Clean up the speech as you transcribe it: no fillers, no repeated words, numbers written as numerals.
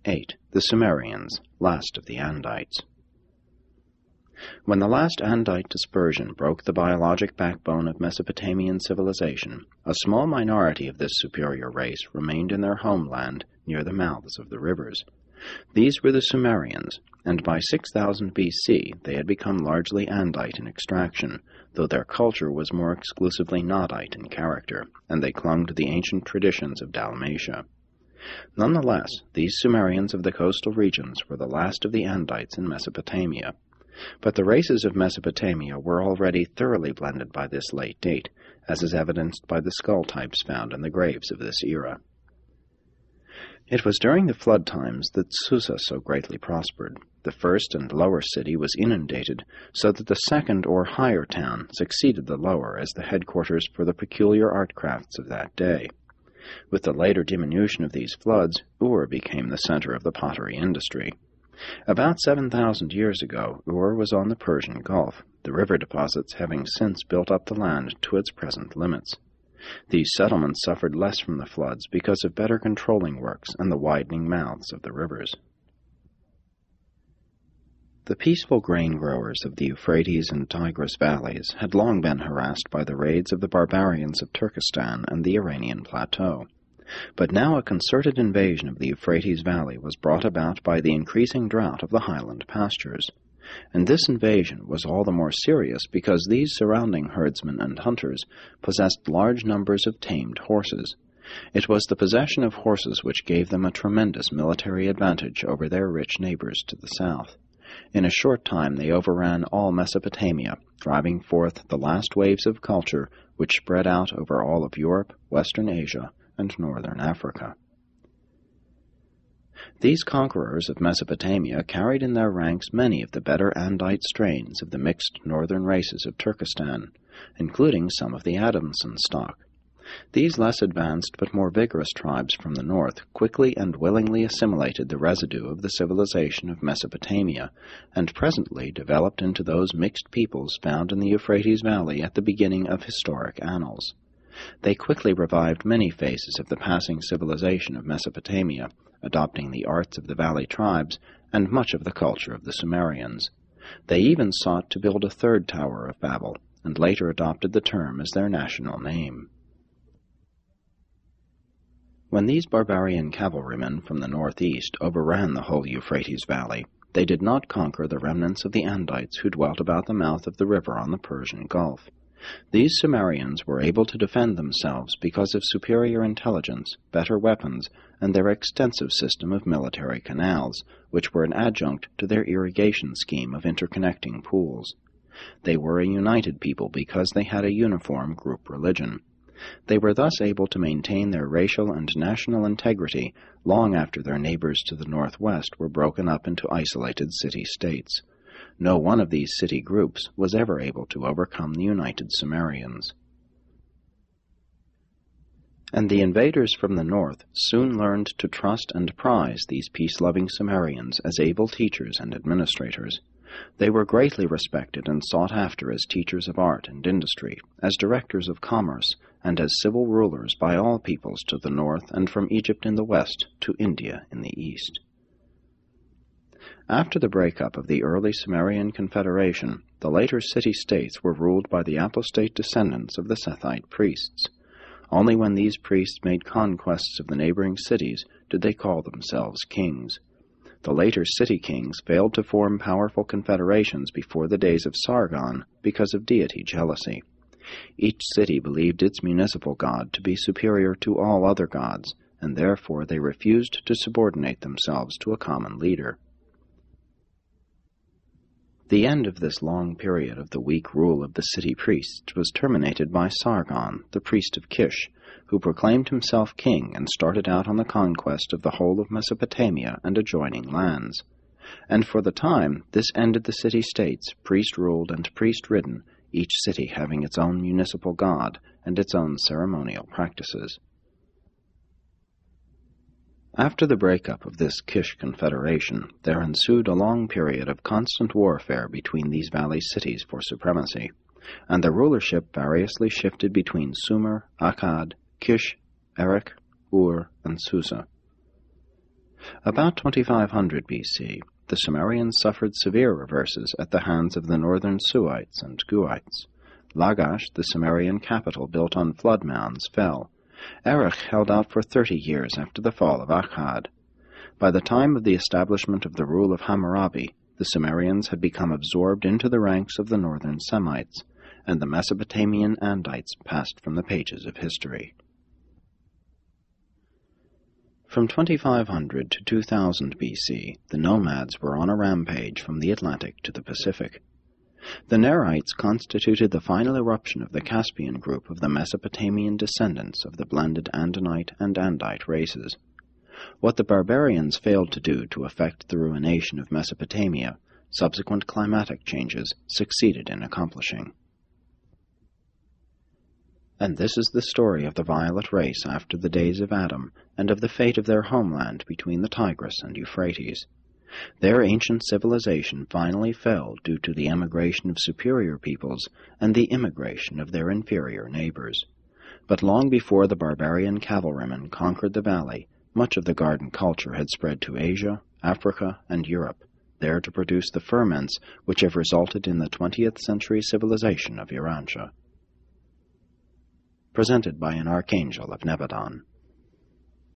8. The Sumerians, last of the Andites. When the last Andite dispersion broke the biologic backbone of Mesopotamian civilization, a small minority of this superior race remained in their homeland near the mouths of the rivers. These were the Sumerians, and by 6000 BC they had become largely Andite in extraction, though their culture was more exclusively Nodite in character, and they clung to the ancient traditions of Dalmatia. Nonetheless, these Sumerians of the coastal regions were the last of the Andites in Mesopotamia. But the races of Mesopotamia were already thoroughly blended by this late date, as is evidenced by the skull types found in the graves of this era. It was during the flood times that Susa so greatly prospered. The first and lower city was inundated, so that the second or higher town succeeded the lower as the headquarters for the peculiar art crafts of that day. With the later diminution of these floods, Ur became the center of the pottery industry. About 7,000 years ago, Ur was on the Persian Gulf, the river deposits having since built up the land to its present limits. These settlements suffered less from the floods because of better controlling works and the widening mouths of the rivers. The peaceful grain growers of the Euphrates and Tigris valleys had long been harassed by the raids of the barbarians of Turkestan and the Iranian plateau. But now a concerted invasion of the Euphrates Valley was brought about by the increasing drought of the highland pastures. And this invasion was all the more serious because these surrounding herdsmen and hunters possessed large numbers of tamed horses. It was the possession of horses which gave them a tremendous military advantage over their rich neighbors to the south. In a short time they overran all Mesopotamia, driving forth the last waves of culture which spread out over all of Europe, Western Asia, and northern Africa. These conquerors of Mesopotamia carried in their ranks many of the better Andite strains of the mixed northern races of Turkestan, including some of the Adamson stock. These less advanced but more vigorous tribes from the north quickly and willingly assimilated the residue of the civilization of Mesopotamia, and presently developed into those mixed peoples found in the Euphrates Valley at the beginning of historic annals. They quickly revived many phases of the passing civilization of Mesopotamia, adopting the arts of the valley tribes and much of the culture of the Sumerians. They even sought to build a third Tower of Babel, and later adopted the term as their national name. When these barbarian cavalrymen from the northeast overran the whole Euphrates Valley, they did not conquer the remnants of the Andites who dwelt about the mouth of the river on the Persian Gulf. These Sumerians were able to defend themselves because of superior intelligence, better weapons, and their extensive system of military canals, which were an adjunct to their irrigation scheme of interconnecting pools. They were a united people because they had a uniform group religion. They were thus able to maintain their racial and national integrity long after their neighbors to the northwest were broken up into isolated city-states. No one of these city groups was ever able to overcome the united Sumerians. And the invaders from the north soon learned to trust and prize these peace-loving Sumerians as able teachers and administrators. They were greatly respected and sought after as teachers of art and industry, as directors of commerce, and as civil rulers by all peoples to the north and from Egypt in the west to India in the east. After the breakup of the early Sumerian Confederation, the later city-states were ruled by the apostate descendants of the Sethite priests. Only when these priests made conquests of the neighboring cities did they call themselves kings. The later city kings failed to form powerful confederations before the days of Sargon because of deity jealousy. Each city believed its municipal god to be superior to all other gods, and therefore they refused to subordinate themselves to a common leader. The end of this long period of the weak rule of the city priests was terminated by Sargon, the priest of Kish, who proclaimed himself king and started out on the conquest of the whole of Mesopotamia and adjoining lands. And for the time, this ended the city-states, priest-ruled and priest-ridden, each city having its own municipal god and its own ceremonial practices. After the breakup of this Kish confederation, there ensued a long period of constant warfare between these valley cities for supremacy, and the rulership variously shifted between Sumer, Akkad, Kish, Erech, Ur, and Susa. About 2500 BC, the Sumerians suffered severe reverses at the hands of the northern Suites and Guites. Lagash, the Sumerian capital built on flood mounds, fell. Erech held out for 30 years after the fall of Akkad. By the time of the establishment of the rule of Hammurabi, the Sumerians had become absorbed into the ranks of the northern Semites, and the Mesopotamian Andites passed from the pages of history. From 2500 to 2000 BC, the nomads were on a rampage from the Atlantic to the Pacific. The Nerites constituted the final eruption of the Caspian group of the Mesopotamian descendants of the blended Andanite and Andite races. What the barbarians failed to do to effect the ruination of Mesopotamia, subsequent climatic changes succeeded in accomplishing. And this is the story of the violet race after the days of Adam, and of the fate of their homeland between the Tigris and Euphrates. Their ancient civilization finally fell due to the emigration of superior peoples and the immigration of their inferior neighbors. But long before the barbarian cavalrymen conquered the valley, much of the garden culture had spread to Asia, Africa, and Europe, there to produce the ferments which have resulted in the 20th century civilization of Urantia. Presented by an Archangel of Nebadon.